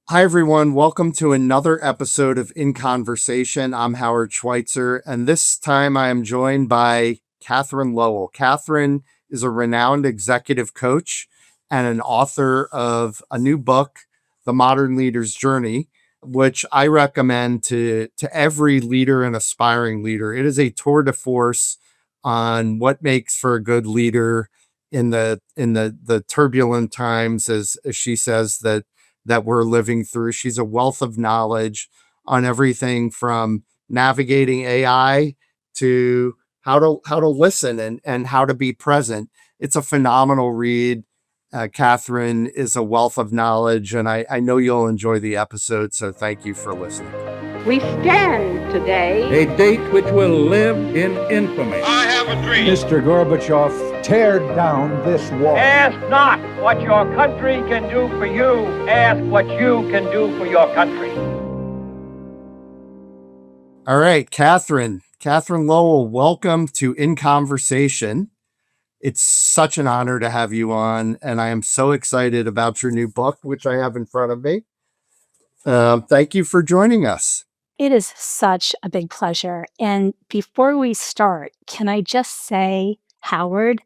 Hi, everyone. Welcome to another episode of In Conversation. I'm Howard Schweitzer, and this time I am joined by Kathryn Lowell. Kathryn is a renowned executive coach and an author of a new book, The Modern Leader's Journey, which I recommend to every leader and aspiring leader. It is a tour de force on what makes for a good leader in the turbulent times, as she says, that we're living through. She's a wealth of knowledge on everything from navigating AI to how to listen and how to be present. It's a phenomenal read. Kathryn is a wealth of knowledge, and I know you'll enjoy the episode, so thank you for listening. We stand today a date which will live in infamy. I have a dream. Mr. Gorbachev, tear down this wall. Ask not what your country can do for you. Ask what you can do for your country. All right, Kathryn Lowell, welcome to In Conversation. It's such an honor to have you on, and I am so excited about your new book, which I have in front of me. Thank you for joining us. It is such a big pleasure. And before we start, can I just say, Howard,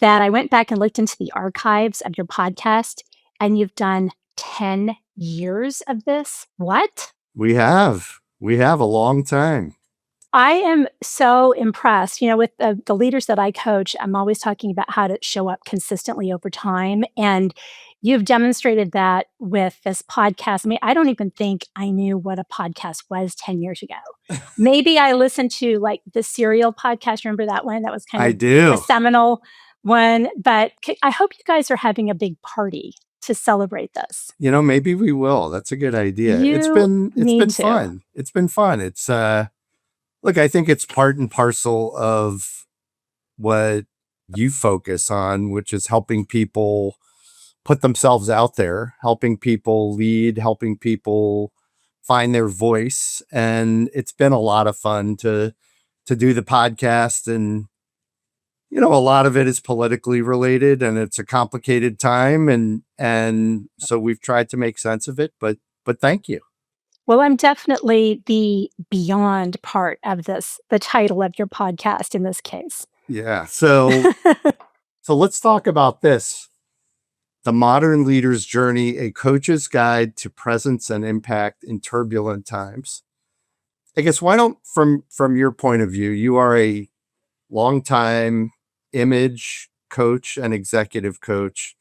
that I went back and looked into the archives of your podcast, and you've done 10 years of this? What? We have a long time. I am so impressed. With the leaders that I coach, I'm always talking about how to show up consistently over time. And you've demonstrated that with this podcast. I mean, I don't even think I knew what a podcast was 10 years ago. Maybe I listened to like the Serial podcast. Remember that one? That was kind of a seminal one. But I hope you guys are having a big party to celebrate this. Maybe we will. That's a good idea. It's been fun. It's been fun. It's look, I think it's part and parcel of what you focus on, which is helping people put themselves out there, helping people lead, helping people find their voice. And it's been a lot of fun to do the podcast. And, a lot of it is politically related and it's a complicated time. And so we've tried to make sense of it, but thank you. Well, I'm definitely the beyond part of this, the title of your podcast in this case. Yeah. So let's talk about this. The Modern Leader's Journey, a coach's guide to presence and impact in turbulent times. I guess why don't, from your point of view, you are a longtime image coach and executive coach,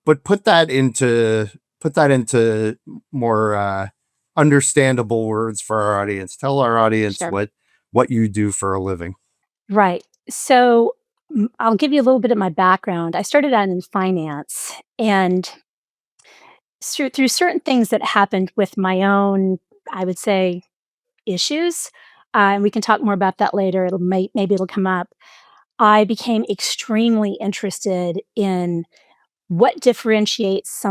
but put that into more understandable words for our audience. Tell our audience Sure. what you do for a living. Right. So I'll give you a little bit of my background. I started out in finance, and through certain things that happened with my own, I would say, issues, and we can talk more about that later. Maybe it'll come up. I became extremely interested in what differentiates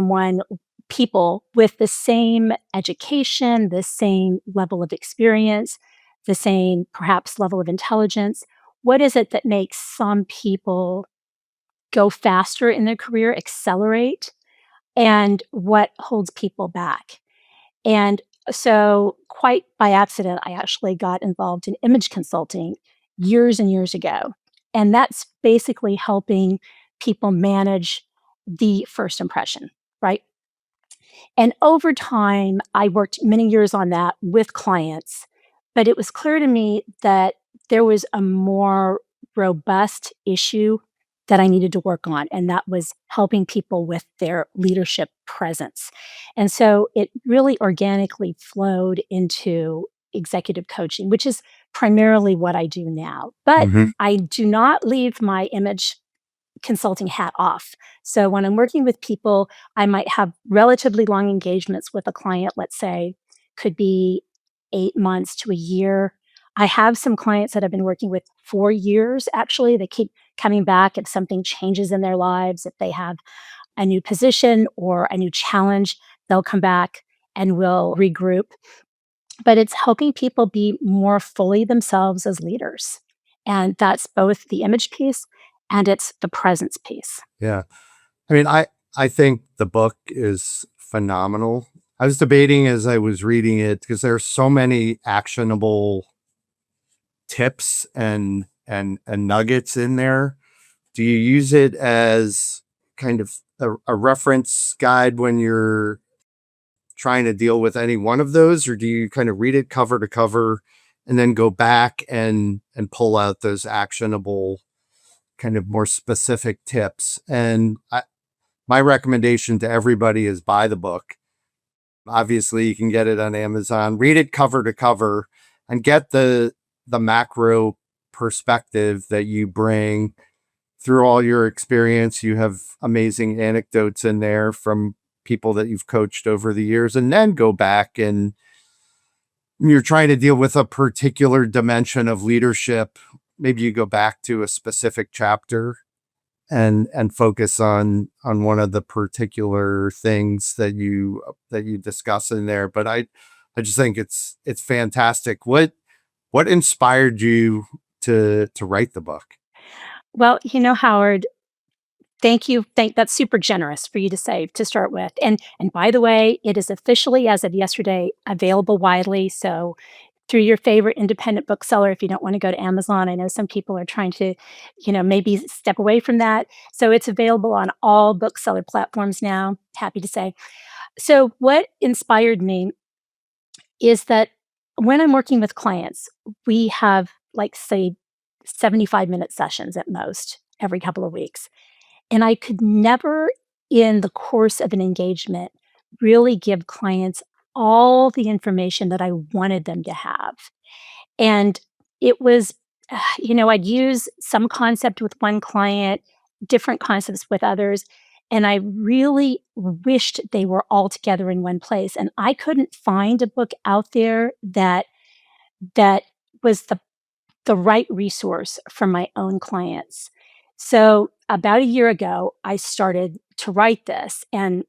people with the same education, the same level of experience, the same perhaps level of intelligence. What is it that makes some people go faster in their career, accelerate, and what holds people back? And so, quite by accident, I actually got involved in image consulting years and years ago. And that's basically helping people manage the first impression, right? And over time, I worked many years on that with clients, but it was clear to me that there was a more robust issue that I needed to work on, and that was helping people with their leadership presence. And so it really organically flowed into executive coaching, which is primarily what I do now. But I do not leave my image consulting hat off. So when I'm working with people, I might have relatively long engagements with a client, let's say, could be 8 months to a year. I have some clients that I've been working with 4 years, actually. They keep coming back if something changes in their lives, if they have a new position or a new challenge, they'll come back and we'll regroup. But it's helping people be more fully themselves as leaders. And that's both the image piece and it's the presence piece. Yeah. I mean, I think the book is phenomenal. I was debating as I was reading it because there's so many actionable tips and nuggets in there. Do you use it as kind of a reference guide when you're trying to deal with any one of those, or do you kind of read it cover to cover and then go back and pull out those actionable kind of more specific tips? And my recommendation to everybody is buy the book. Obviously, you can get it on Amazon. Read it cover to cover and get the macro perspective that you bring through all your experience. You have amazing anecdotes in there from people that you've coached over the years, and then go back and you're trying to deal with a particular dimension of leadership. Maybe you go back to a specific chapter and focus on one of the particular things that you discuss in there. But I just think it's fantastic. What inspired you to write the book? Well, Howard, thank you. That's super generous for you to say to start with. And by the way, it is officially, as of yesterday, available widely. So through your favorite independent bookseller, if you don't want to go to Amazon. I know some people are trying to, maybe step away from that. So it's available on all bookseller platforms now. Happy to say. So what inspired me is that when I'm working with clients, we have like, say, 75-minute sessions at most every couple of weeks. And I could never, in the course of an engagement, really give clients all the information that I wanted them to have. And it was, I'd use some concept with one client, different concepts with others. And I really wished they were all together in one place. And I couldn't find a book out there that was the right resource for my own clients. So about a year ago, I started to write this, and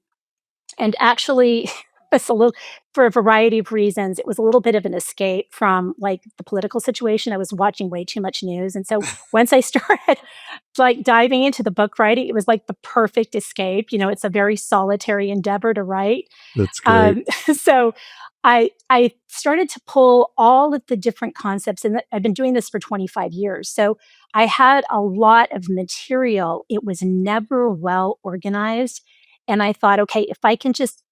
actually, it's a little, for a variety of reasons, it was a little bit of an escape from like the political situation. I was watching way too much news, and so once I started like diving into the book writing, it was like the perfect escape. It's a very solitary endeavor to write. That's great. So I started to pull all of the different concepts, and I've been doing this for 25 years. So I had a lot of material. It was never well organized. And I thought, okay, if I can just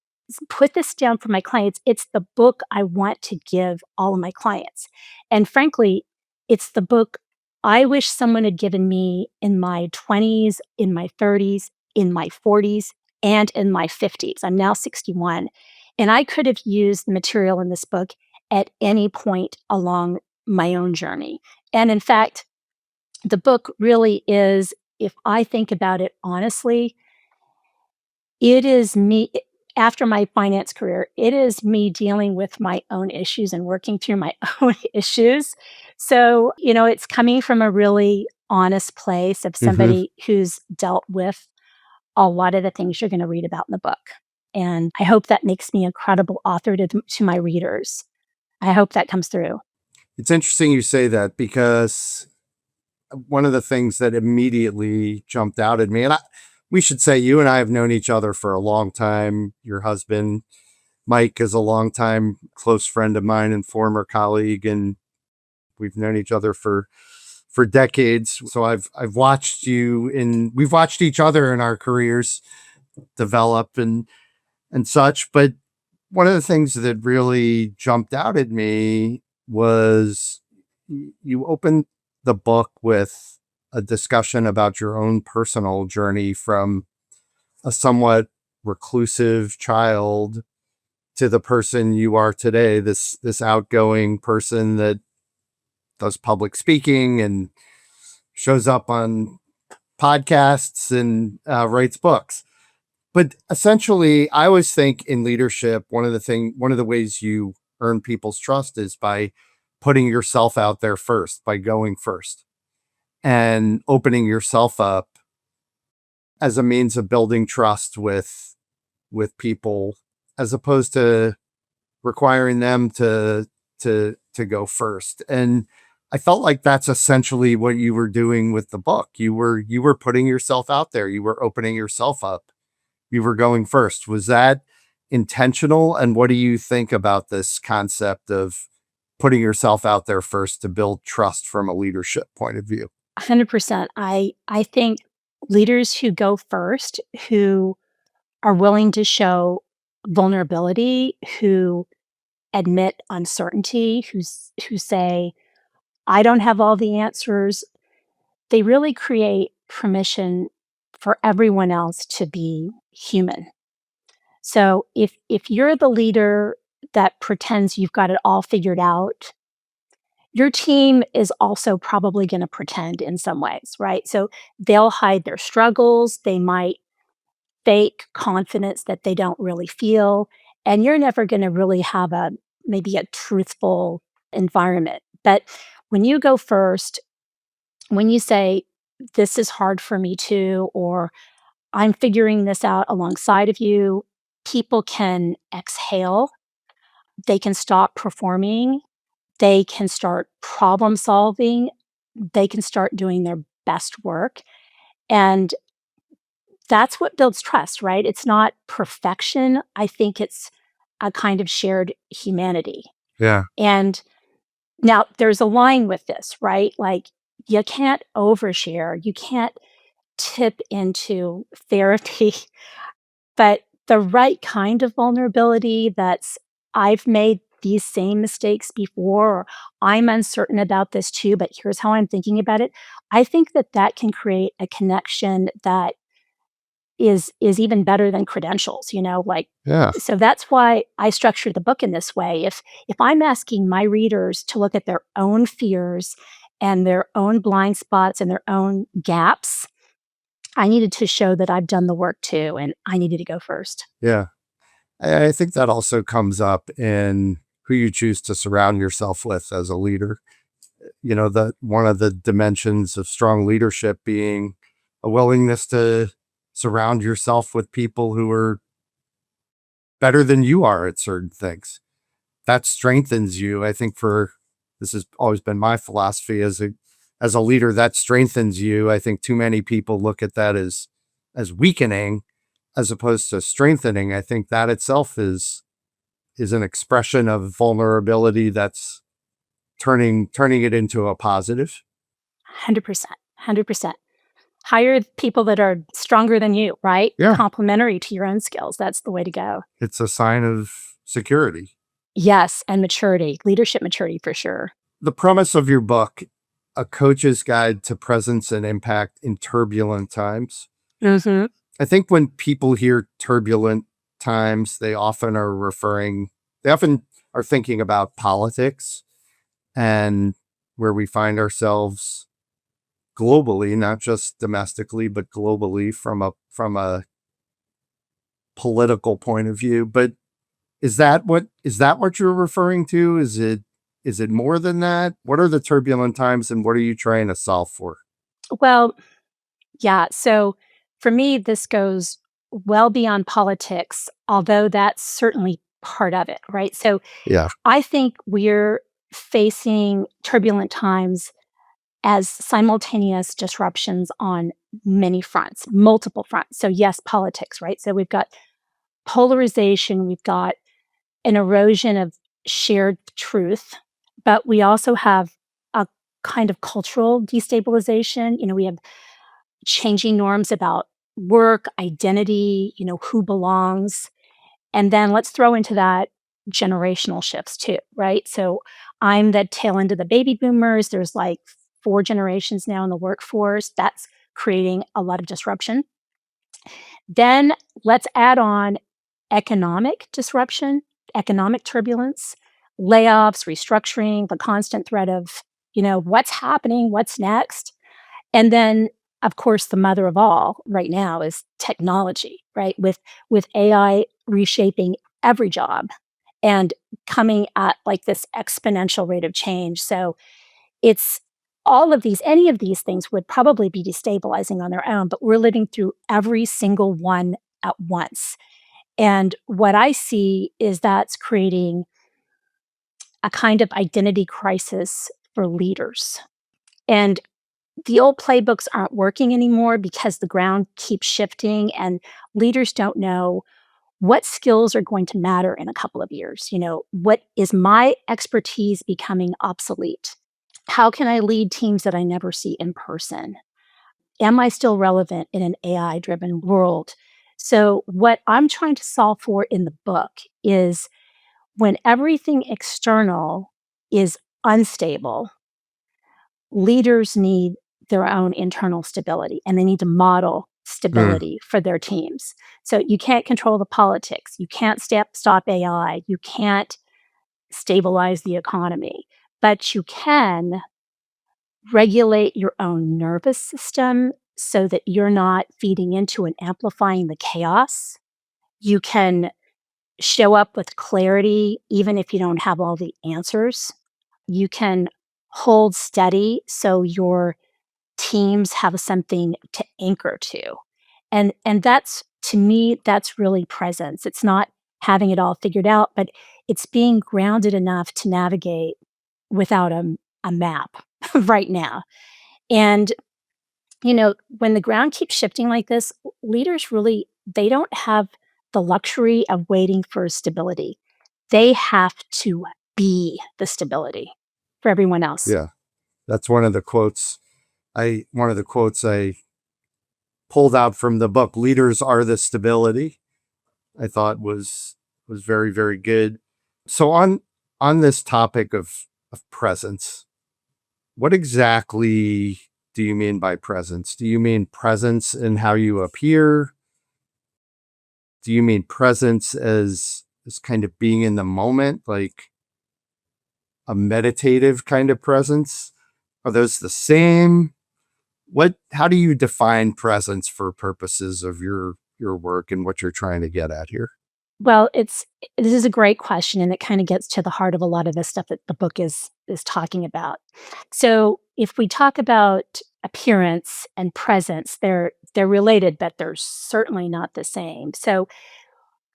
put this down for my clients, it's the book I want to give all of my clients. And frankly, it's the book I wish someone had given me in my 20s, in my 30s, in my 40s, and in my 50s. I'm now 61. And I could have used the material in this book at any point along my own journey. And in fact, the book really is, if I think about it honestly, it is me after my finance career. It is me dealing with my own issues and working through my own issues. So, it's coming from a really honest place of somebody who's dealt with a lot of the things you're going to read about in the book. And I hope that makes me a credible author to my readers. I hope that comes through. It's interesting you say that, because one of the things that immediately jumped out at me, and we should say you and I have known each other for a long time. Your husband, Mike, is a longtime close friend of mine and former colleague, and we've known each other for decades. So I've watched we've watched each other in our careers develop and such. But one of the things that really jumped out at me was you opened the book with a discussion about your own personal journey from a somewhat reclusive child to the person you are today, this outgoing person that does public speaking and shows up on podcasts and writes books. But essentially, I always think in leadership, one of the ways you earn people's trust is by putting yourself out there first, by going first and opening yourself up as a means of building trust with people, as opposed to requiring them to go first. And I felt like that's essentially what you were doing with the book. You were putting yourself out there. You were opening yourself up. You were going first. Was that intentional? And what do you think about this concept of putting yourself out there first to build trust from a leadership point of view? 100%. I think leaders who go first, who are willing to show vulnerability, who admit uncertainty, who say, "I don't have all the answers," they really create permission for everyone else to be human. So if you're the leader that pretends you've got it all figured out, your team is also probably going to pretend in some ways, right? So they'll hide their struggles, they might fake confidence that they don't really feel, and you're never going to really have a maybe a truthful environment. But when you go first, when you say, "This is hard for me too," or "I'm figuring this out alongside of you," people can exhale, they can stop performing, they can start problem solving, they can start doing their best work. And that's what builds trust, right? It's not perfection. I think it's a kind of shared humanity. Yeah. And now there's a line with this, right? Like you can't overshare, you can't tip into therapy, but the right kind of vulnerability that's I've made these same mistakes before, or I'm uncertain about this too, but here's how I'm thinking about it. I think that that can create a connection that is even better than credentials, like Yeah. so that's why I structured the book in this way. If I'm asking my readers to look at their own fears and their own blind spots and their own gaps, I needed to show that I've done the work too, and I needed to go first. Yeah. I think that also comes up in who you choose to surround yourself with as a leader. The one of the dimensions of strong leadership being a willingness to surround yourself with people who are better than you are at certain things. That strengthens you. I think this has always been my philosophy as a leader, that strengthens you. I think too many people look at that as weakening as opposed to strengthening. I think that itself is an expression of vulnerability that's turning it into a positive. 100%. 100%. Hire people that are stronger than you, right? Yeah. Complementary to your own skills. That's the way to go. It's a sign of security. Yes, and maturity, leadership maturity for sure. The premise of your book, A Coach's Guide to Presence and Impact in Turbulent Times. Mhm. I think when people hear turbulent times, they often are thinking about politics and where we find ourselves globally, not just domestically, but globally from a political point of view. But is that what you're referring to? Is it more than that? What are the turbulent times and what are you trying to solve for? Well, yeah, so for me, this goes well beyond politics, although that's certainly part of it, right? So Yeah. I think we're facing turbulent times as simultaneous disruptions on many fronts, multiple fronts. So, yes, politics, right? So, we've got polarization, we've got an erosion of shared truth, but we also have a kind of cultural destabilization. We have changing norms about work, identity, who belongs. And then let's throw into that generational shifts too, right? So I'm the tail end of the baby boomers. There's like 4 generations now in the workforce. That's creating a lot of disruption. Then let's add on economic disruption, economic turbulence, layoffs, restructuring, the constant threat of, what's happening, what's next. And then, of course, the mother of all right now is technology, right? With AI reshaping every job and coming at like this exponential rate of change. So it's any of these things would probably be destabilizing on their own, but we're living through every single one at once. And what I see is that's creating a kind of identity crisis for leaders. And the old playbooks aren't working anymore because the ground keeps shifting and leaders don't know what skills are going to matter in a couple of years? What is my expertise becoming obsolete? How can I lead teams that I never see in person? Am I still relevant in an AI driven world? So, what I'm trying to solve for in the book is when everything external is unstable, leaders need their own internal stability and they need to model Mm. stability for their teams. So, you can't control the politics, you can't stop AI, you can't stabilize the economy, but you can regulate your own nervous system so that you're not feeding into and amplifying the chaos. You can show up with clarity even if you don't have all the answers. You can hold steady so your teams have something to anchor to. And that's, to me, that's really presence. It's not having it all figured out, but it's being grounded enough to navigate without a map right now. And when the ground keeps shifting like this, leaders really, they don't have the luxury of waiting for stability. They have to be the stability for everyone else. Yeah. That's one of the quotes I pulled out from the book. Leaders are the stability. I thought was very, very good. So on this topic of presence, what exactly do you mean by presence? Do you mean presence in how you appear? Do you mean presence as kind of being in the moment, like a meditative kind of presence? Are those the same? How do you define presence for purposes of your work and what you're trying to get at here? Well, this is a great question, and it kind of gets to the heart of a lot of the stuff that the book is talking about. So, if we talk about appearance and presence, they're related, but they're certainly not the same. So,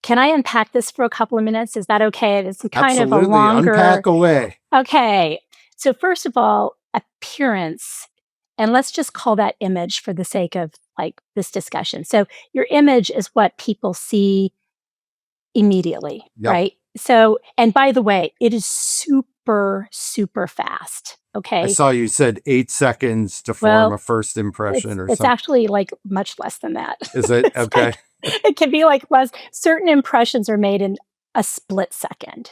can I unpack this for a couple of minutes? Is that okay? It's kind of a Absolutely. longer. Unpack away. Okay. So, first of all, appearance, and let's just call that image for the sake of like this discussion. So, your image is what people see immediately, Yep. right? So, and by the way, it is super, super fast. I Okay. saw you said 8 seconds to form Well, a first it's impression or it's something. actually like much less than that. Is it? It's Okay. like it can be like less. Certain impressions are made in a split second.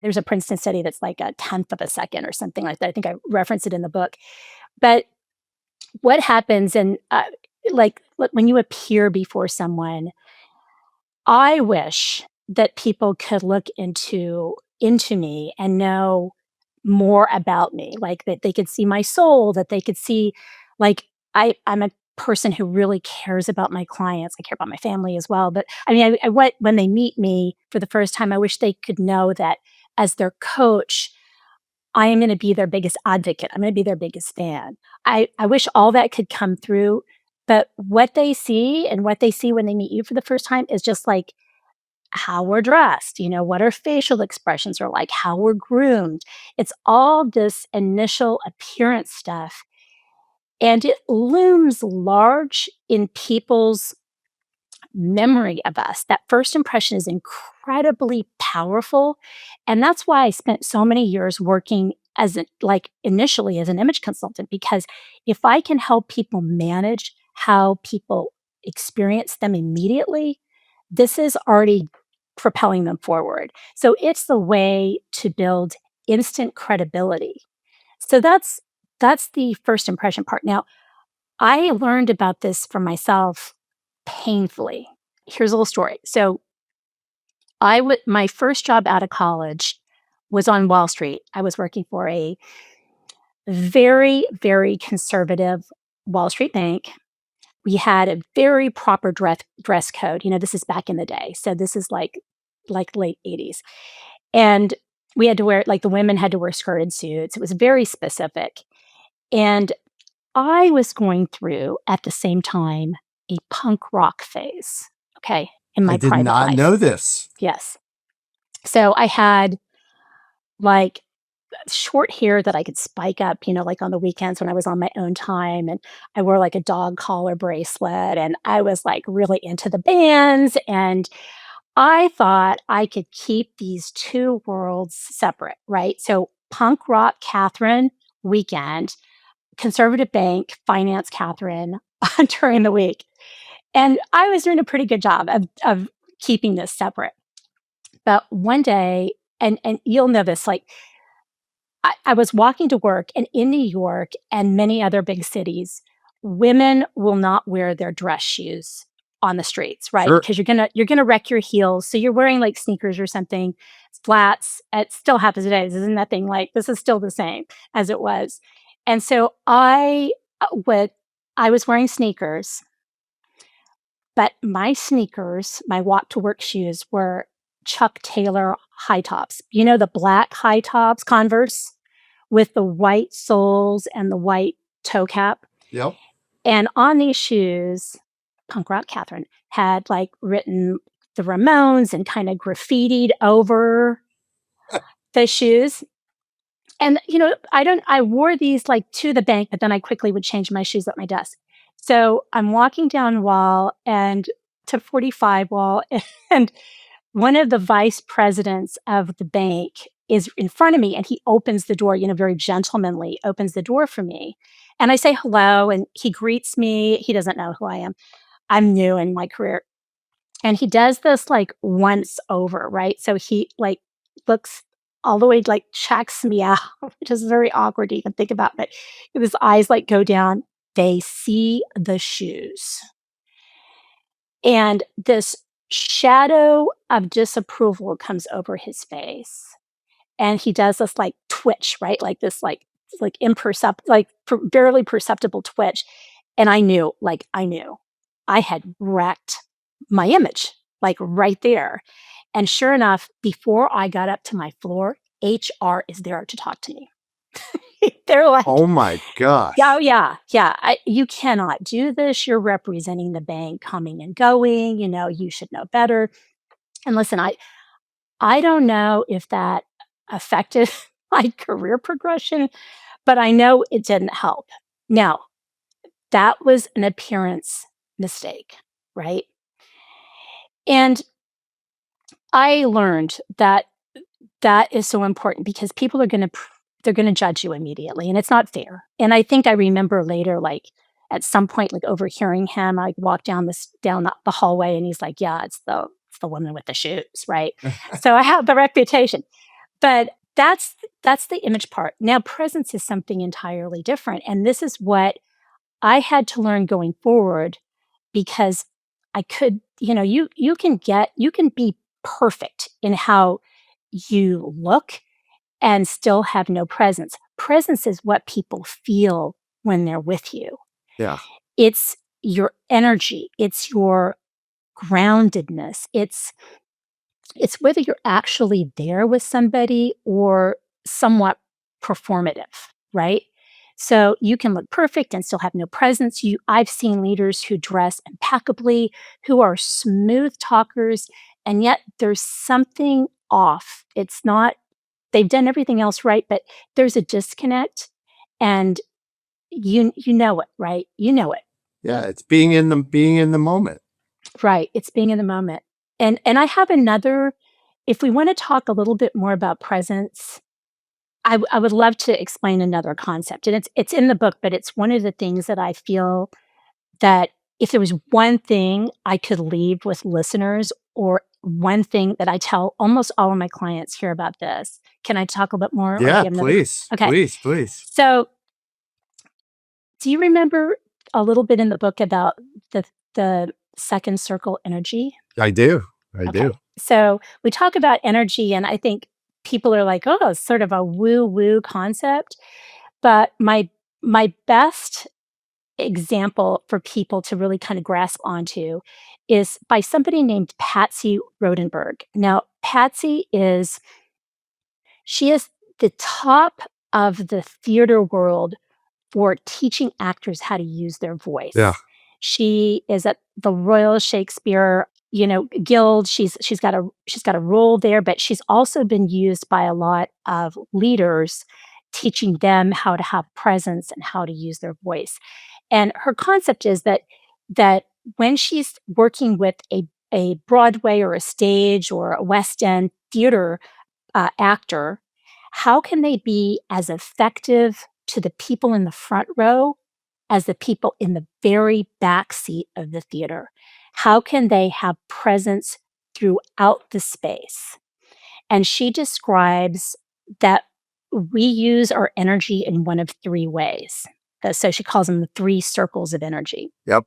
There's a Princeton study that's like a tenth of a second or something like that. I think I reference it in the book. But what happens, and like when you appear before someone, I wish that people could look into me and know more about me, like that they could see my soul, that they could see, like, I'm a person who really cares about my clients. I care about my family as well. But I mean, I want, when they meet me for the first time, I wish they could know that as their coach, I am going to be their biggest advocate. I'm going to be their biggest fan. I wish all that could come through. But what they see and what they see when they meet you for the first time is just like how we're dressed, what our facial expressions are like, how we're groomed. It's all this initial appearance stuff. And it looms large in people's memory of us. That first impression is incredibly powerful. And that's why I spent so many years working like initially as an image consultant, because if I can help people manage how people experience them immediately, this is already propelling them forward. So it's the way to build instant credibility. So that's the first impression part. Now, I learned about this for myself painfully. Here's a little story. So my first job out of college was on Wall Street. I was working for a very, very conservative Wall Street bank. We had a very proper dress code. This is back in the day. So this is like late 80s. And we had to wear, like, the women had to wear skirted suits. It was very specific. And I was going through at the same time a punk rock phase, okay, in I my did private not life. know this. Yes. So I had like short hair that I could spike up, like on the weekends when I was on my own time. And I wore like a dog collar bracelet. And I was like really into the bands. And I thought I could keep these two worlds separate, right? So punk rock Kathryn weekend, conservative bank finance Kathryn during the week. And I was doing a pretty good job of keeping this separate. But one day, and you'll know this, like I was walking to work, and in New York and many other big cities, women will not wear their dress shoes on the streets, right? Sure. Because you're gonna wreck your heels. So you're wearing like sneakers or something, flats. It still happens today. This is nothing like this is still the same as it was. And so I was wearing sneakers, but my sneakers, my walk to work shoes were Chuck Taylor high tops. You know, the black high tops, Converse with the white soles and the white toe cap. Yep. And on these shoes, punk rock Kathryn had like written the Ramones and kind of graffitied over the shoes. And I wore these like to the bank, but then I quickly would change my shoes at my desk. So I'm walking down Wall and to 45 Wall, and one of the vice presidents of the bank is in front of me, and he opens the door, very gentlemanly, opens the door for me. And I say hello, and he greets me. He doesn't know who I am. I'm new in my career. And he does this like once over, right? So he like looks all the way, like checks me out, which is very awkward to even think about. But his eyes like go down. They see the shoes. And this shadow of disapproval comes over his face. And he does this like twitch, right? Like this, like imperceptible, like barely perceptible twitch. And I knew I had wrecked my image, like right there. And sure enough, before I got up to my floor, HR is there to talk to me. They're like, oh my gosh. Yeah. You cannot do this. You're representing the bank coming and going. You should know better. And listen, I don't know if that affected my career progression, but I know it didn't help. Now, that was an appearance mistake, right? And I learned that is so important because people are they're going to judge you immediately, and it's not fair. And I think I remember later, like at some point, like overhearing him, I walk down the hallway, and he's like, "Yeah, it's the woman with the shoes," right? So I have the reputation, but that's the image part. Now, presence is something entirely different, and this is what I had to learn going forward because I could, you can be perfect in how you look and still have no presence. Presence is what people feel when they're with you. Yeah. It's your energy, it's your groundedness. It's whether you're actually there with somebody or somewhat performative, right? So you can look perfect and still have no presence. I've seen leaders who dress impeccably, who are smooth talkers, and yet there's something off. It's not, they've done everything else right, but there's a disconnect, and you know it, right? You know it. Yeah, it's being in the moment. Right. It's being in the moment. And I have another, if we want to talk a little bit more about presence, I would love to explain another concept. And it's in the book, but it's one of the things that I feel that if there was one thing I could leave with listeners, or one thing that I tell almost all of my clients here about this. Can I talk a bit more? Or do you Yeah, have another- please. Okay. Please. So do you remember a little bit in the book about the second circle energy? I do. Okay. So we talk about energy, and I think people are like, "Oh, it's sort of a woo-woo concept." But my best example for people to really kind of grasp onto is by somebody named Patsy Rodenberg. Now, she is the top of the theater world for teaching actors how to use their voice. Yeah. She is at the Royal Shakespeare, Guild. She's got a role there, but she's also been used by a lot of leaders, teaching them how to have presence and how to use their voice. And her concept is that when she's working with a a Broadway or a stage or a West End theater actor, how can they be as effective to the people in the front row as the people in the very back seat of the theater? How can they have presence throughout the space? And she describes that we use our energy in one of three ways. So she calls them the three circles of energy. Yep.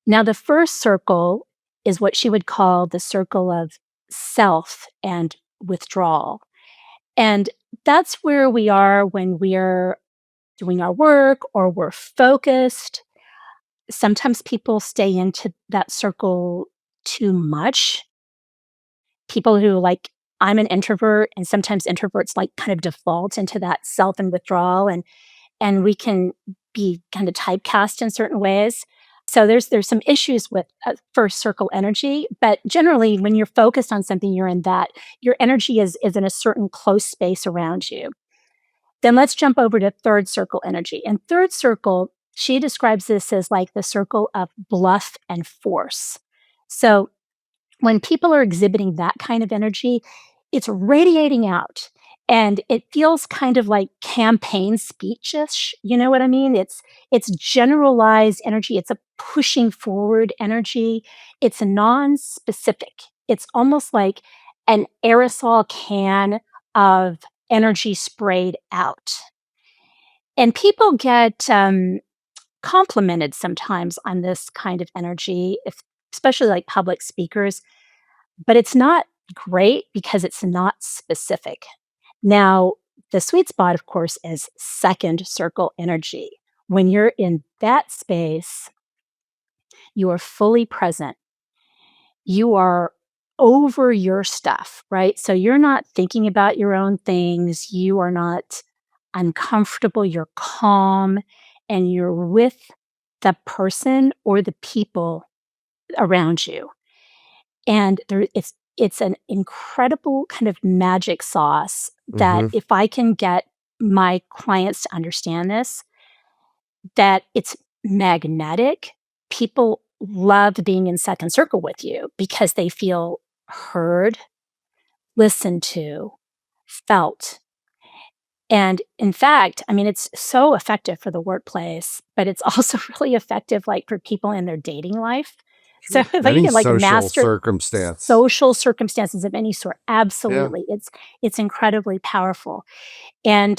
Now, the first circle is what she would call the circle of self and withdrawal. And that's where we are when we're doing our work or we're focused. Sometimes people stay into that circle too much. People who I'm an introvert, and sometimes introverts kind of default into that self and withdrawal, and we can be kind of typecast in certain ways. So there's some issues with first circle energy, but generally when you're focused on something, you're in that your energy is in a certain close space around you. Then let's jump over to third circle energy. And third circle, she describes this as like the circle of bluff and force. So when people are exhibiting that kind of energy, it's radiating out and it feels kind of like campaign speechish. You know what I mean? It's generalized energy. It's a pushing forward energy. It's non-specific. It's almost like an aerosol can of energy sprayed out. And people get complimented sometimes on this kind of energy, especially like public speakers, but it's not great because it's not specific. Now, the sweet spot, of course, is second circle energy. When you're in that space, you are fully present. You are over your stuff, right? So you're not thinking about your own things. You are not uncomfortable. You're calm and you're with the person or the people around you. And it's an incredible kind of magic sauce that Mm-hmm. if I can get my clients to understand this, that it's magnetic. People love being in second circle with you because they feel heard, listened to, felt. And in fact, I mean, it's so effective for the workplace, but it's also really effective like for people in their dating life. So Sure. like you Any can like social master circumstance. social circumstances of any sort. Yeah, Absolutely. It's incredibly powerful. And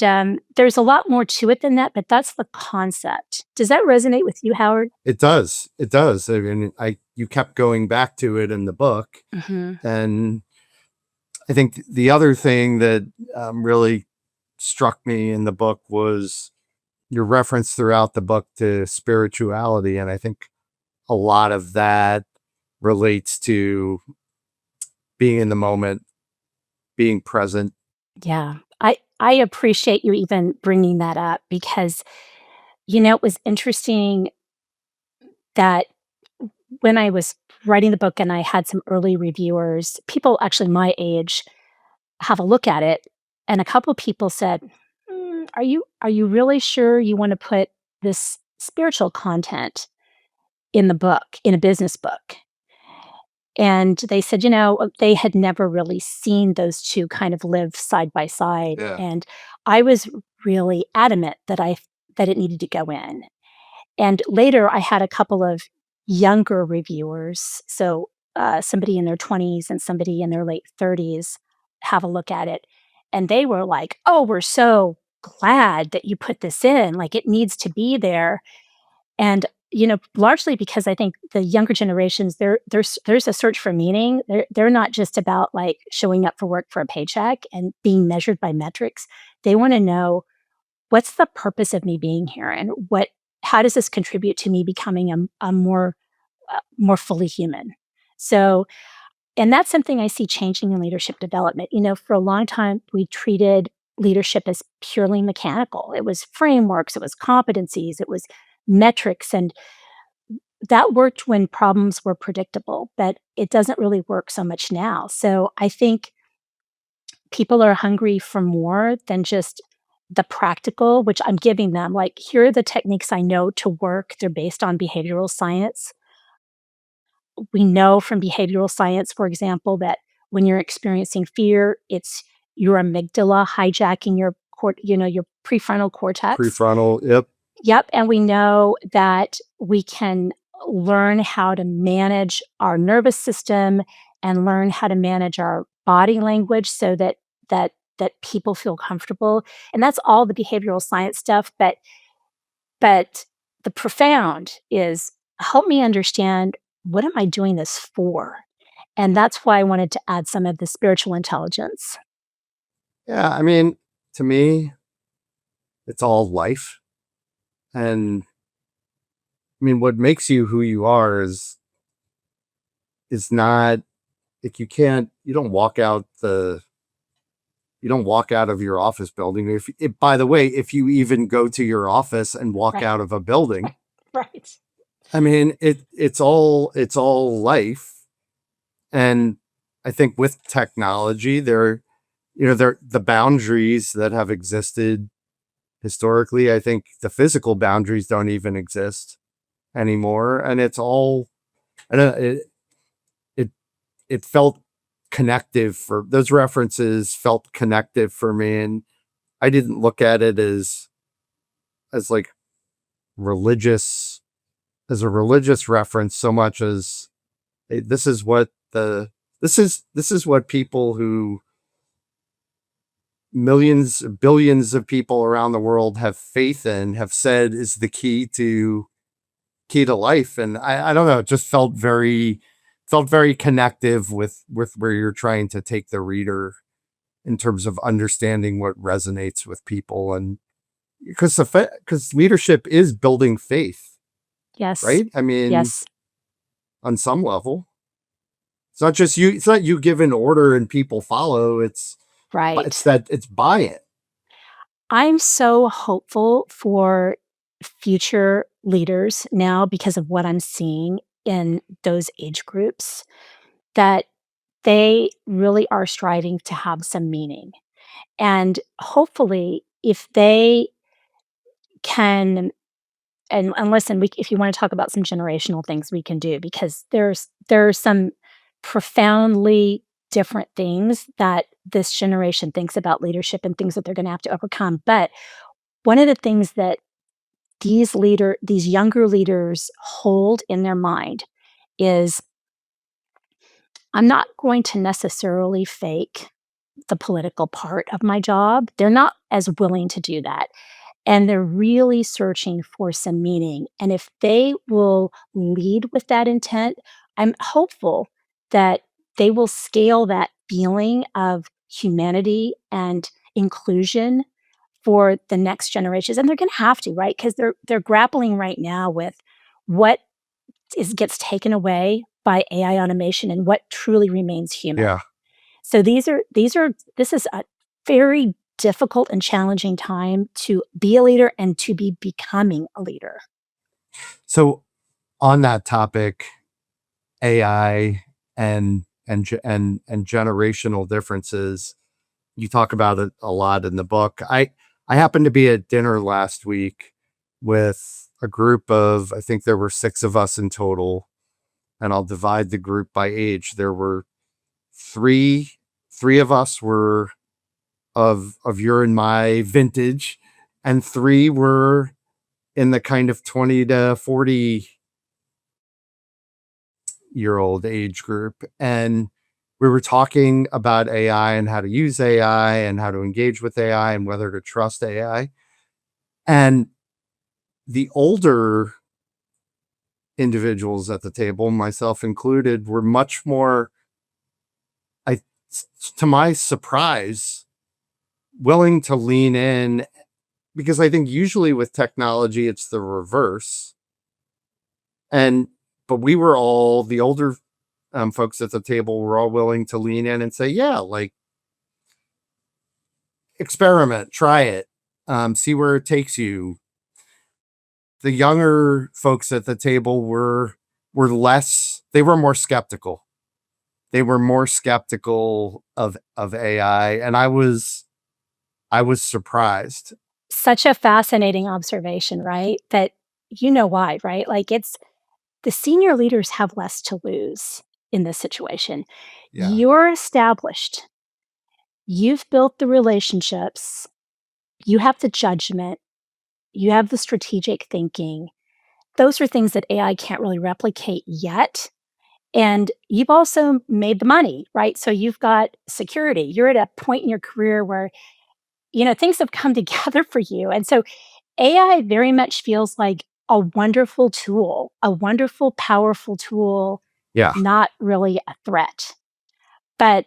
there's a lot more to it than that, but that's the concept. Does that resonate with you, Howard? it does. It does. I mean, you kept going back to it in the book, Hmm. and I think the other thing that really struck me in the book was your reference throughout the book to spirituality, and I think a lot of that relates to being in the moment, being present. Yeah. I appreciate you even bringing that up because, it was interesting that when I was writing the book and I had some early reviewers, people actually my age have a look at it, and a couple people said, are you really sure you want to put this spiritual content in the book, in a business book?" And they said, they had never really seen those two kind of live side by side. Yeah. And I was really adamant that it needed to go in. And later, I had a couple of younger reviewers, so somebody in their 20s and somebody in their late 30s, have a look at it, and they were like, "Oh, we're so glad that you put this in. Like, it needs to be there." And largely because I think the younger generations, there's a search for meaning. They're not just about like showing up for work for a paycheck and being measured by metrics. They want to know, what's the purpose of me being here, and how does this contribute to me becoming a more fully human? So, and that's something I see changing in leadership development. For a long time, we treated leadership as purely mechanical. It was frameworks, it was competencies, it was metrics, and that worked when problems were predictable, but it doesn't really work so much now. So I think people are hungry for more than just the practical, which I'm giving them. Like, here are the techniques I know to work. They're based on behavioral science. we know from behavioral science, for example, that when you're experiencing fear, it's your amygdala hijacking your prefrontal cortex. Prefrontal, yep. Yep, and we know that we can learn how to manage our nervous system and learn how to manage our body language so that people feel comfortable, and that's all the behavioral science stuff, but the profound is, help me understand, what am I doing this for? And that's why I wanted to add some of the spiritual intelligence. Yeah, I mean, to me, it's all life. And I mean, what makes you who you are is not like you don't walk out of your office building. By the way, if you even go to your office and walk Right. out of a building, Right. I mean, it's all life. And I think with technology, the boundaries that have existed historically, I think the physical boundaries don't even exist anymore. And it's all, I don't know, it, it felt connective for those references felt connective for me. And I didn't look at it as like religious, as a religious reference so much as, hey, this is what people who millions, billions of people around the world have faith in, have said is the key to life. And I don't know, it just felt very connective with where you're trying to take the reader in terms of understanding what resonates with people. And because leadership is building faith, Yes. right? I mean, Yes. on some level, it's not you give an order and people follow. It's Right. that it's buy it. I'm so hopeful for future leaders now because of what I'm seeing in those age groups, that they really are striving to have some meaning. And hopefully, if they can, and listen, if you want to talk about some generational things, we can do, because there are some profoundly different things that this generation thinks about leadership and things that they're going to have to overcome. But one of the things that these younger leaders hold in their mind is, I'm not going to necessarily fake the political part of my job. They're not as willing to do that. And they're really searching for some meaning. And if they will lead with that intent, I'm hopeful that they will scale that feeling of humanity and inclusion for the next generations. And they're going to have to, right? Because they're grappling right now with what gets taken away by AI automation and what truly remains human. Yeah. So this is a very difficult and challenging time to be a leader and to be becoming a leader. So on that topic, AI and generational differences, you talk about it a lot in the book. I happened to be at dinner last week with a group of, I think there were 6 of us in total, and I'll divide the group by age. There were three of us were of your and my vintage, and 3 were in the kind of 20 to 40-year-old age group. And we were talking about AI and how to use AI and how to engage with AI and whether to trust AI. And the older individuals at the table, myself included, were much more, I, to my surprise, willing to lean in, because I think usually with technology, it's the reverse. And, but we were all, the older folks at the table were all willing to lean in and say, yeah, like, experiment, try it, see where it takes you. The younger folks at the table they were more skeptical. They were more skeptical of AI, and I was surprised. Such a fascinating observation, right? That, you know why, right? Like, the senior leaders have less to lose in this situation. Yeah. You're established. You've built the relationships. You have the judgment. You have the strategic thinking. Those are things that AI can't really replicate yet. And you've also made the money, right? So you've got security. You're at a point in your career where, things have come together for you. And so AI very much feels like a wonderful tool, a wonderful, powerful tool, Yeah. not really a threat. But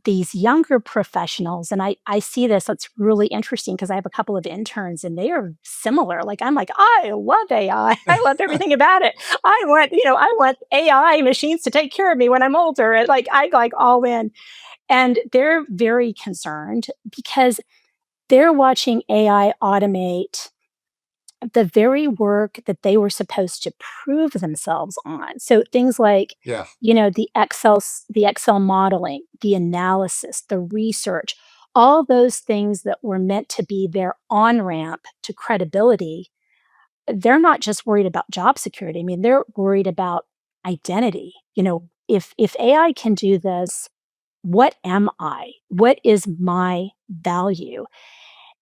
these younger professionals, and I see this, that's really interesting because I have a couple of interns and they are similar. Like, I'm like, I love AI. I love everything about it. I want AI machines to take care of me when I'm older. And I like all in. And they're very concerned because they're watching AI automate the very work that they were supposed to prove themselves on. So things like, Yeah. the Excel modeling, the analysis, the research, all those things that were meant to be their on-ramp to credibility, they're not just worried about job security. I mean, they're worried about identity. If AI can do this, what am I? What is my value?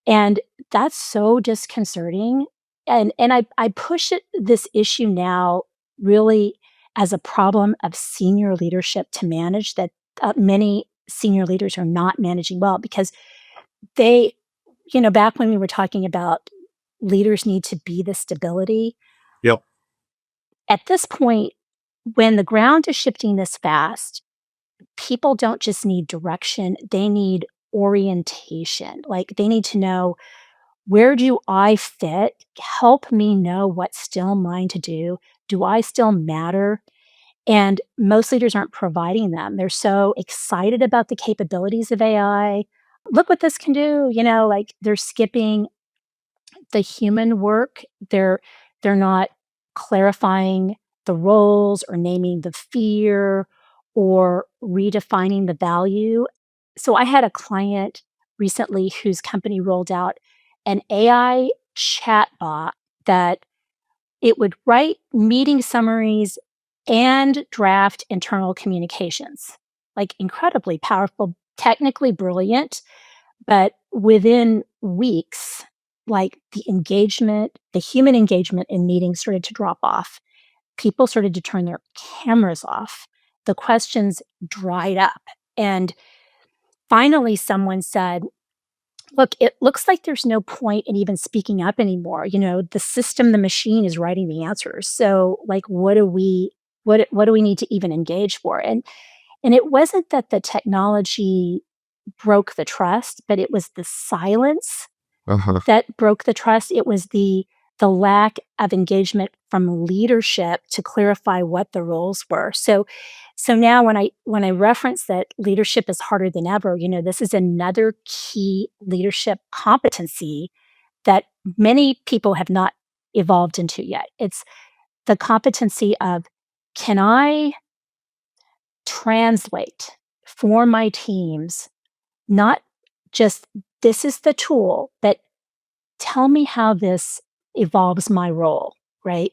And that's so disconcerting. And I push this issue now really as a problem of senior leadership to manage that many senior leaders are not managing well because they, back when we were talking about leaders need to be the stability, Yep. at this point, when the ground is shifting this fast, people don't just need direction, they need orientation. Like they need to know, where do I fit? Help me know what's still mine to do. Do I still matter? And most leaders aren't providing them. They're so excited about the capabilities of AI. Look what this can do. Like they're skipping the human work. They're not clarifying the roles or naming the fear or redefining the value. So I had a client recently whose company rolled out an AI chatbot that it would write meeting summaries and draft internal communications. Like incredibly powerful, technically brilliant, but within weeks, like the human engagement in meetings started to drop off. People started to turn their cameras off. The questions dried up. And finally, someone said, look, it looks like there's no point in even speaking up anymore. The system, the machine is writing the answers. So like, what do we need to even engage for? And it wasn't that the technology broke the trust, but it was the silence Uh-huh. that broke the trust. It was the lack of engagement from leadership to clarify what the roles were. So now when I reference that leadership is harder than ever, this is another key leadership competency that many people have not evolved into yet. It's the competency of, can I translate for my teams, not just this is the tool, but tell me how this evolves my role, right?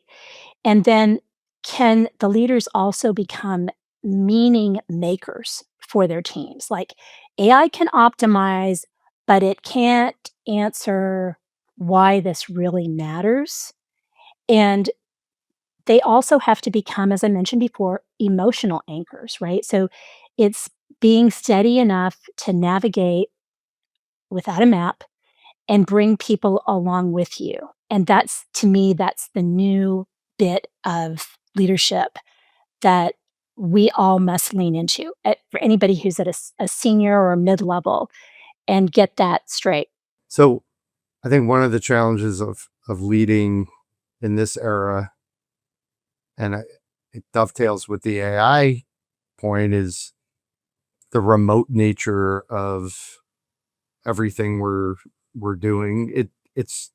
And then can the leaders also become meaning makers for their teams? Like AI can optimize, but it can't answer why this really matters. And they also have to become, as I mentioned before, emotional anchors, right? So it's being steady enough to navigate without a map and bring people along with you. And that's, to me, that's the new bit of leadership that we all must lean into for anybody who's at a senior or mid-level, and get that straight. So I think one of the challenges of leading in this era, and it dovetails with the AI point, is the remote nature of everything we're doing. It's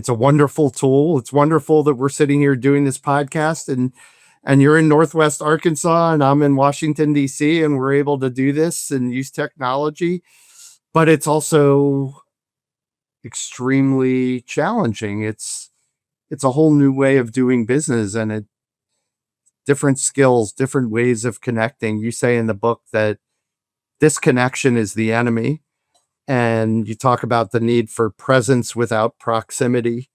a wonderful tool. It's wonderful that we're sitting here doing this podcast and you're in Northwest Arkansas and I'm in Washington, D.C., and we're able to do this and use technology. But it's also extremely challenging. It's a whole new way of doing business, and different skills, different ways of connecting. You say in the book that disconnection is the enemy, and you talk about the need for presence without proximity.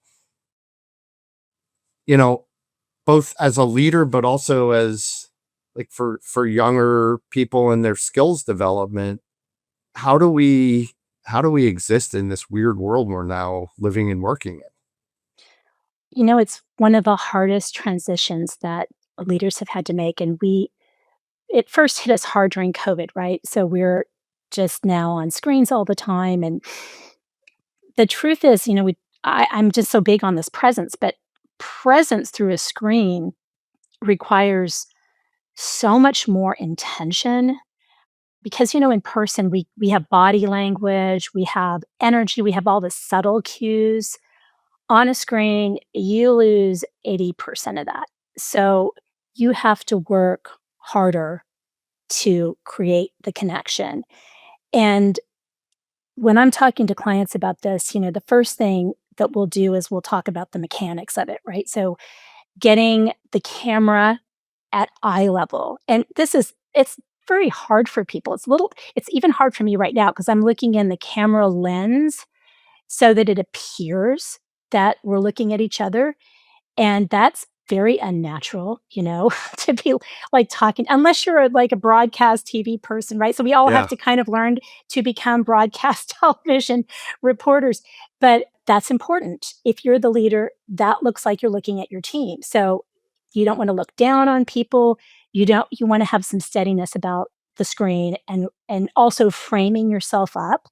Both as a leader, but also as like for younger people and their skills development. How do we exist in this weird world we're now living and working in? It's one of the hardest transitions that leaders have had to make. And it first hit us hard during COVID, right? So we're just now on screens all the time. And the truth is, I'm just so big on this presence, but presence through a screen requires so much more intention because, in person, we have body language, we have energy, we have all the subtle cues. On a screen, you lose 80% of that. So you have to work harder to create the connection. And when I'm talking to clients about this, the first thing that we'll do is we'll talk about the mechanics of it, right? So getting the camera at eye level. And it's very hard for people. It's even hard for me right now because I'm looking in the camera lens so that it appears that we're looking at each other. And that's very unnatural, to be like talking, unless you're like a broadcast TV person, right? So we all have to kind of learn to become broadcast television reporters. But that's important. If you're the leader, that looks like you're looking at your team. So you don't want to look down on people. You want to have some steadiness about the screen and also framing yourself up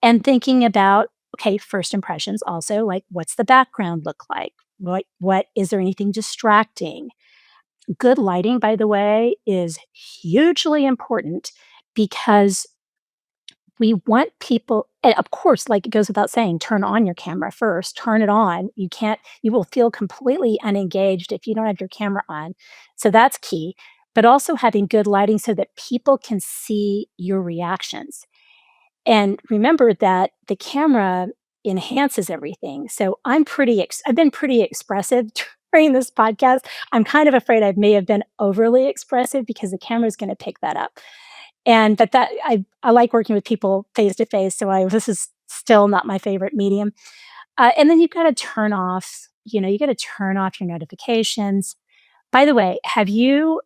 and thinking about, okay, first impressions also, like what's the background look like? What is there anything distracting? Good lighting, by the way, is hugely important because we want people, and of course, like it goes without saying, turn on your camera first, turn it on. You will feel completely unengaged if you don't have your camera on. So that's key. But also having good lighting so that people can see your reactions. And remember that the camera enhances everything. So I've been pretty expressive during this podcast. I'm kind of afraid I may have been overly expressive because the camera is going to pick that up. But that I like working with people face to face. So this is still not my favorite medium. And then you've got to turn off, you got to turn off your notifications. By the way, have you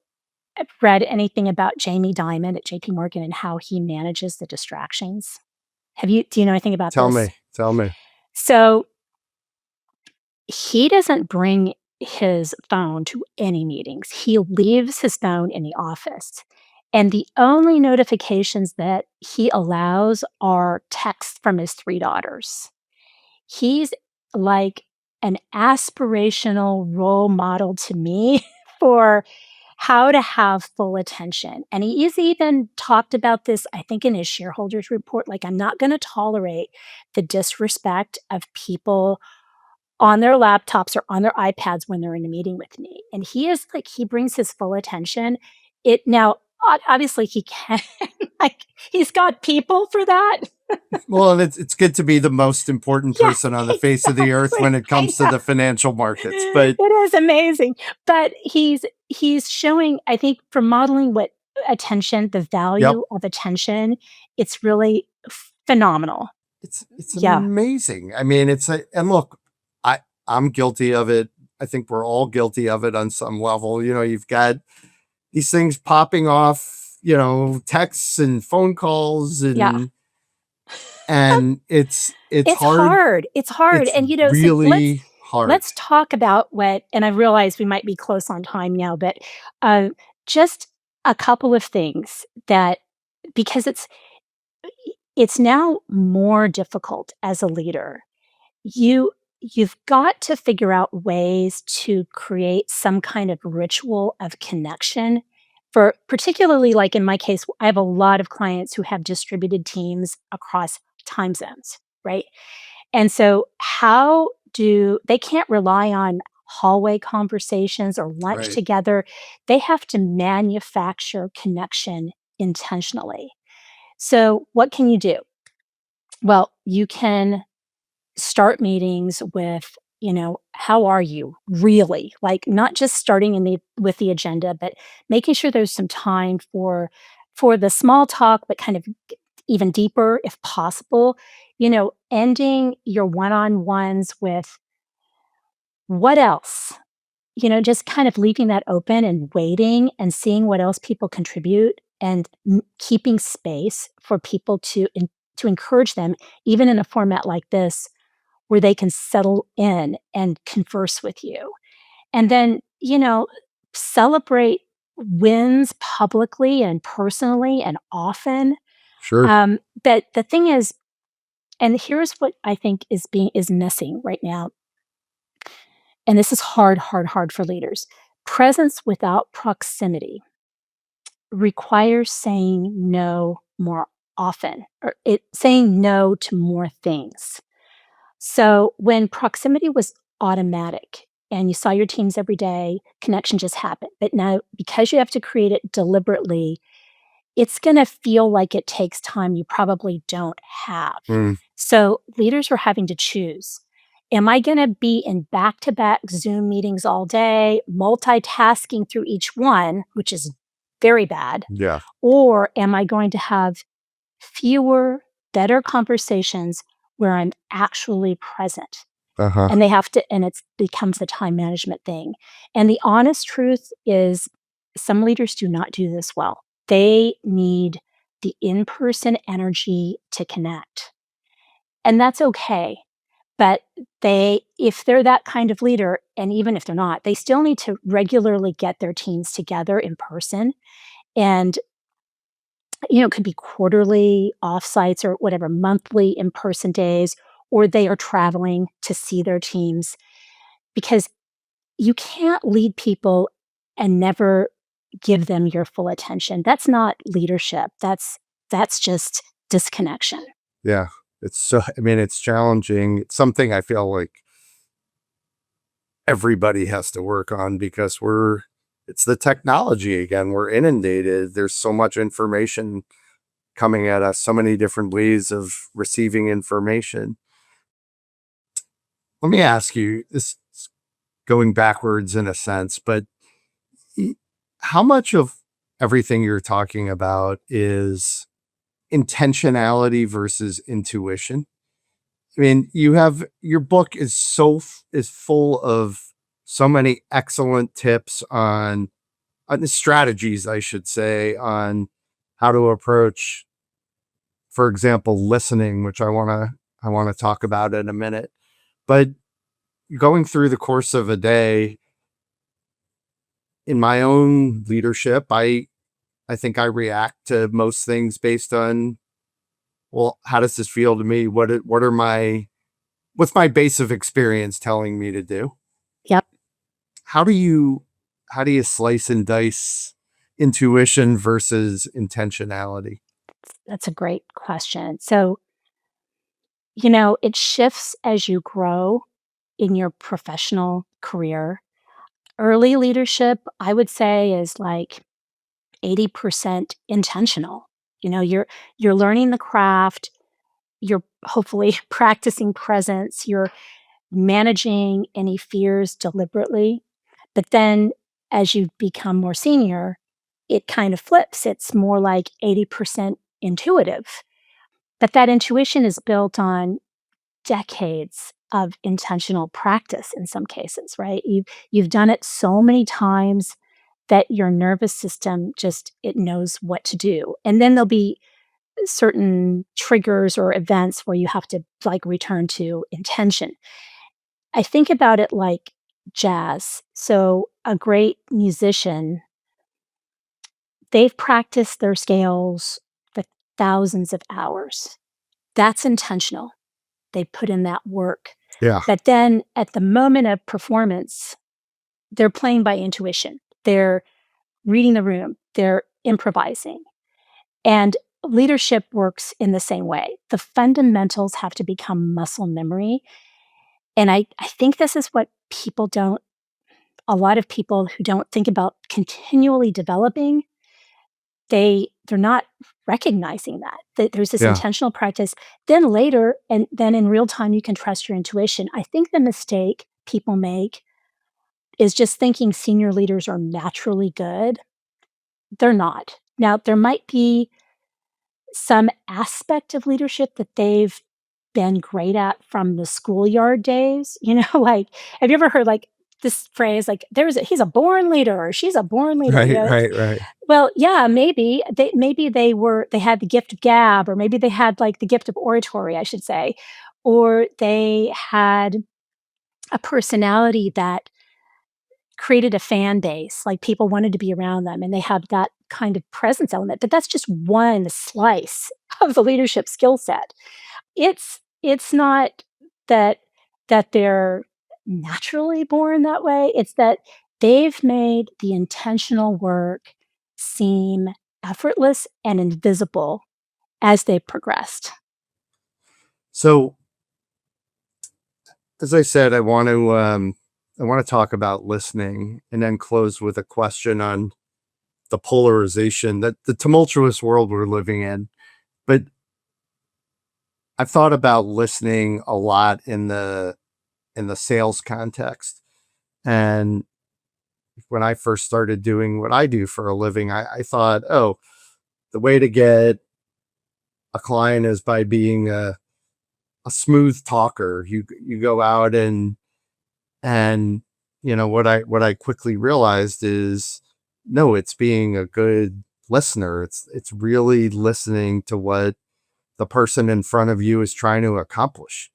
read anything about Jamie Dimon at JP Morgan and how he manages the distractions? Do you know anything about this? Tell me. So he doesn't bring his phone to any meetings. He leaves his phone in the office. And the only notifications that he allows are texts from his 3 daughters. He's like an aspirational role model to me for how to have full attention. And he's even talked about this, I think, in his shareholders report. Like, I'm not going to tolerate the disrespect of people on their laptops or on their iPads when they're in a meeting with me. And he brings his full attention. Obviously he can, like, he's got people for that. Well, and it's good to be the most important person on the face of the earth when it comes to the financial markets. But it is amazing. But he's showing, I think, for modeling what attention, the value of attention, it's really phenomenal. It's amazing. I mean, and look, I'm guilty of it. I think we're all guilty of it on some level. You've got these things popping off, texts and phone calls and it's hard. It's hard. And really hard. Let's talk about and I realize we might be close on time now, but just a couple of things because it's now more difficult as a leader. You've got to figure out ways to create some kind of ritual of connection for, particularly like in my case, I have a lot of clients who have distributed teams across time zones, right? And so they can't rely on hallway conversations or lunch together. They have to manufacture connection intentionally. So what can you do? Well, you can start meetings with how are you really? Like, not just starting with the agenda, but making sure there's some time for the small talk, but kind of even deeper if possible. Ending your one-on-ones with what else? Just kind of leaving that open and waiting and seeing what else people contribute and keeping space for people to encourage them, even in a format like this, where they can settle in and converse with you. And then, celebrate wins publicly and personally and often. Sure. But the thing is, and here's what I think is missing right now, and this is hard, hard, hard for leaders. Presence without proximity requires saying no more often, or saying no to more things. So when proximity was automatic and you saw your teams every day, connection just happened. But now, because you have to create it deliberately, it's going to feel like it takes time you probably don't have. Mm, So leaders are having to choose. Am I going to be in back to back Zoom meetings all day, multitasking through each one, which is very bad? yeah. Or am I going to have fewer, better conversations where I'm actually present? Uh-huh. And it becomes a time management thing. And the honest truth is, some leaders do not do this well. They need the in person energy to connect. And that's okay. But if they're that kind of leader, and even if they're not, they still need to regularly get their teams together in person. And, it could be quarterly offsites or whatever, monthly in person days, or they are traveling to see their teams, because you can't lead people and never give them your full attention. That's not leadership. That's just disconnection. Yeah. It's challenging. It's something I feel like everybody has to work on because it's the technology again. We're inundated. There's so much information coming at us, so many different ways of receiving information. Let me ask you, this is going backwards in a sense, but how much of everything you're talking about is intentionality versus intuition? I mean, your book is full of so many excellent tips on the strategies, I should say, on how to approach, for example, listening, which I want to talk about in a minute. But going through the course of a day in my own leadership, I think I react to most things based on, well, how does this feel to me? What's my base of experience telling me to do? Yep. How do you slice and dice intuition versus intentionality? That's a great question. So, it shifts as you grow in your professional career. Early leadership, I would say, is like 80% intentional. You're learning the craft, you're hopefully practicing presence, you're managing any fears deliberately. But then as you become more senior, it kind of flips. It's more like 80% intuitive. But that intuition is built on decades of intentional practice in some cases, right? You've done it so many times that your nervous system just it knows what to do. And then there'll be certain triggers or events where you have to like return to intention. I think about it like jazz. So a great musician, they've practiced their scales for thousands of hours. That's intentional. They put in that work. Yeah. But then at the moment of performance, they're playing by intuition. They're reading the room, they're improvising. And leadership works in the same way. The fundamentals have to become muscle memory. And I think this is what a lot of people who don't think about continually developing, they're not recognizing that there's this Yeah. intentional practice. Then later, and then in real time, you can trust your intuition. I think the mistake people make is just thinking senior leaders are naturally good. They're not. Now, there might be some aspect of leadership that they've been great at from the schoolyard days, like, have you ever heard, like, this phrase, like, "He's a born leader," or "She's a born leader," Right, right, right. well, yeah, maybe they had the gift of gab, or maybe they had, like, the gift of oratory, I should say, or they had a personality that created a fan base, like, people wanted to be around them, and they have that kind of presence element, but that's just one slice of the leadership skill set. It's not that they're naturally born that way, it's that they've made the intentional work seem effortless and invisible as they've progressed. So, as I said, I want to talk about listening and then close with a question on the polarization, that the tumultuous world we're living in. But I've thought about listening a lot in the sales context. And when I first started doing what I do for a living, I thought, oh, the way to get a client is by being a smooth talker. You go out and what I quickly realized is, no, it's being a good listener. It's really listening to what the person in front of you is trying to accomplish,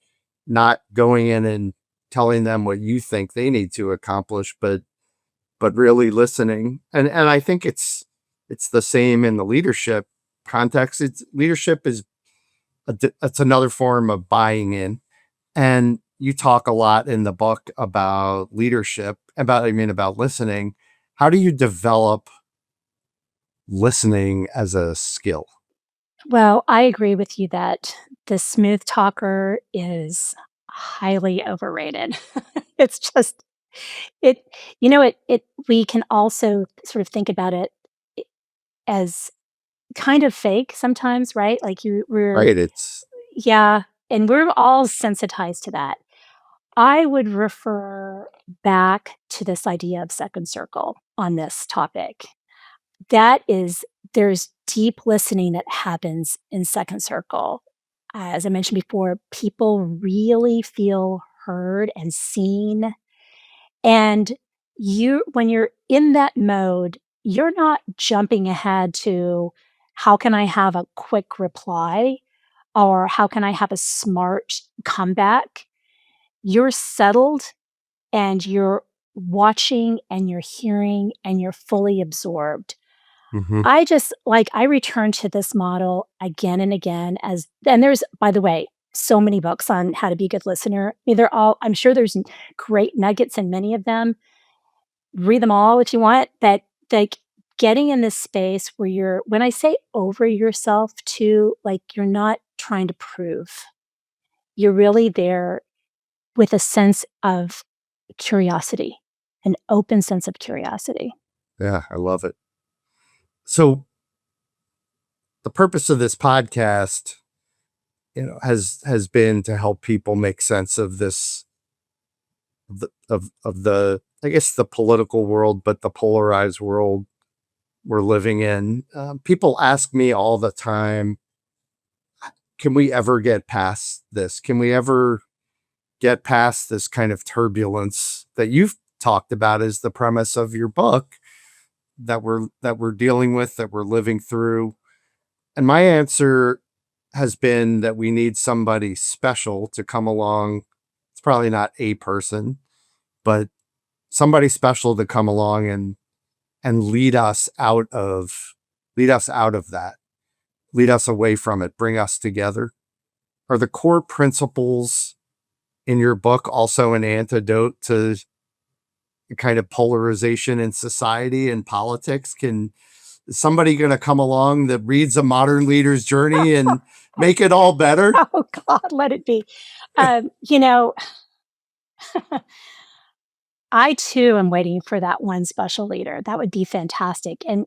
not going in and telling them what you think they need to accomplish, but really listening. And I think it's the same in the leadership context. It's leadership is it's another form of buying in. And you talk a lot in the book about leadership, about listening. How do you develop listening as a skill? Well, I agree with you that the smooth talker is highly overrated. It's just it it we can also sort of think about it I as kind of fake sometimes, right? Like, Right. It's yeah, and we're all sensitized to that. I would refer back to this idea of second circle on this topic. That is There's deep listening that happens in second circle. As I mentioned before, people really feel heard and seen, and when you're in that mode, you're not jumping ahead to, "How can I have a quick reply?" or "How can I have a smart comeback?" You're settled, and you're watching, and you're hearing, and you're fully absorbed. Mhm. I return to this model again and again, and there's, by the way, so many books on how to be a good listener. I mean, I'm sure there's great nuggets in many of them. Read them all if you want, but, like, getting in this space where when I say over yourself too, like, you're not trying to prove. You're really there with a sense of curiosity, an open sense of curiosity. Yeah, I love it. So the purpose of this podcast, has been to help people make sense of this of the I guess the political world, but the polarized world we're living in. People ask me all the time, can we ever get past this? Can we ever get past this kind of turbulence that you've talked about as the premise of your book, that we're dealing with, that we're living through? And my answer has been that we need somebody special to come along. It's probably not a person, but somebody special to come along and lead us out of that, lead us away from it, bring us together. Are the core principles in your book also an antidote to the kind of polarization in society and politics? Is somebody going to come along that reads a modern leader's journey and make it all better? Oh god, let it be. Um, you know, I too am waiting for that one special leader. That would be fantastic, and,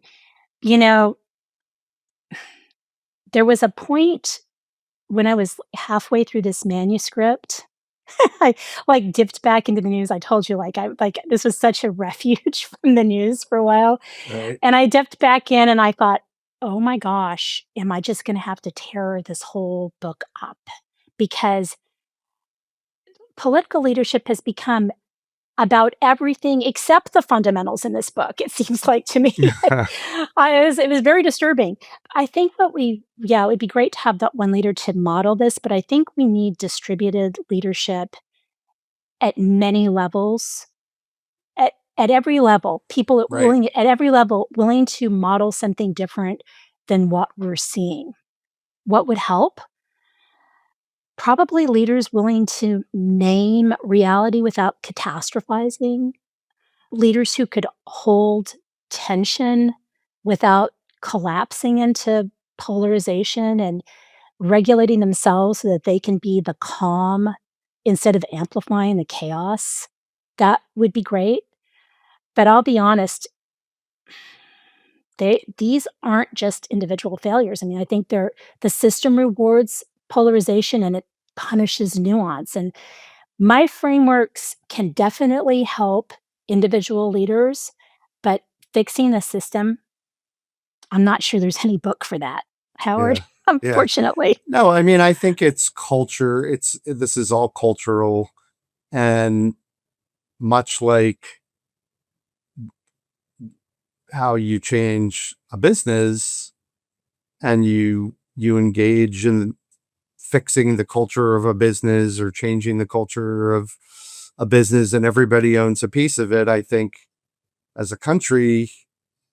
you know there was a point when I was halfway through this manuscript, I like dipped back into the news. I told you, this was such a refuge from the news for a while. Right. And I dipped back in and I thought, oh my gosh, am I just going to have to tear this whole book up? Because political leadership has become about everything except the fundamentals in this book, it seems like to me. It was very disturbing. I think it would be great to have that one leader to model this, but I think we need distributed leadership at many levels. At every level, people Right. at every level willing to model something different than what we're seeing. What would help? Probably leaders willing to name reality without catastrophizing, leaders who could hold tension without collapsing into polarization and regulating themselves so that they can be the calm instead of amplifying the chaos. That would be great. But I'll be honest, these aren't just individual failures. I mean, I think the system rewards polarization and it punishes nuance. And my frameworks can definitely help individual leaders, but fixing the system, I'm not sure there's any book for that, Howard, Yeah. Yeah. unfortunately. No, I mean, I think it's culture. This is all cultural, and much like how you change a business and you engage in fixing the culture of a business or changing the culture of a business, and everybody owns a piece of it. I think as a country,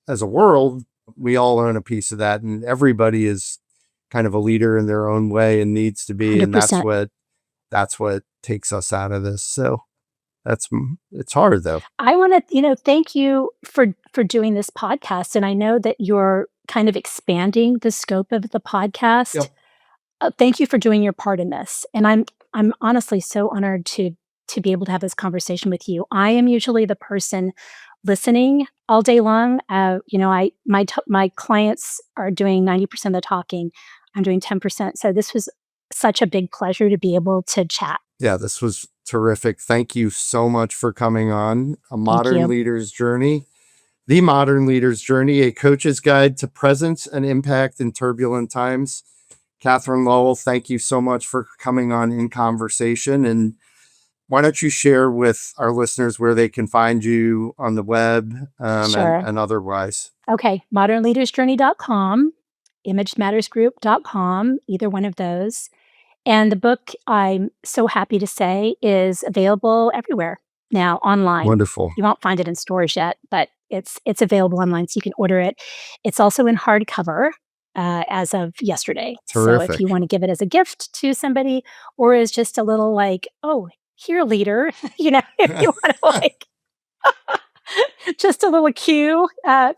as a world, we all own a piece of that, and everybody is kind of a leader in their own way and needs to be. And 100%. that's what takes us out of this. So it's hard though. I want to, thank you for doing this podcast. And I know that you're kind of expanding the scope of the podcast. Yep. Thank you for doing your part in this. And I'm honestly so honored to be able to have this conversation with you. I am usually the person listening all day long. My clients are doing 90% of the talking. I'm doing 10%. So this was such a big pleasure to be able to chat. Yeah, this was terrific. Thank you so much for coming on A Modern Leader's Journey. The Modern Leader's Journey, a coach's guide to presence and impact in turbulent times. Kathryn Lowell, thank you so much for coming on In Conversation. And why don't you share with our listeners where they can find you on the web Sure. and otherwise? Okay, modernleadersjourney.com, imagemattersgroup.com, either one of those. And the book, I'm so happy to say, is available everywhere now online. Wonderful. You won't find it in stores yet, but it's available online, so you can order it. It's also in hardcover as of yesterday. Terrific. So if you want to give it as a gift to somebody, or as just a little here, leader, if you want to just a little cue,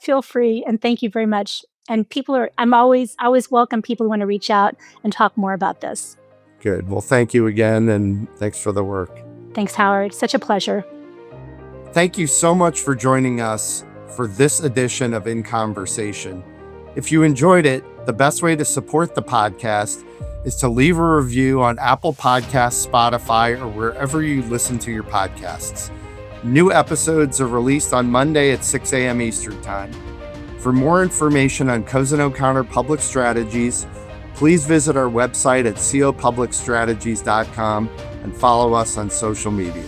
feel free. And thank you very much. And I'm always welcome people who want to reach out and talk more about this. Good. Well, thank you again, and thanks for the work. Thanks, Howard. Such a pleasure. Thank you so much for joining us for this edition of In Conversation. If you enjoyed it, the best way to support the podcast is to leave a review on Apple Podcasts, Spotify, or wherever you listen to your podcasts. New episodes are released on Monday at 6 a.m. Eastern Time. For more information on Cozen O'Connor Public Strategies, please visit our website at copublicstrategies.com and follow us on social media.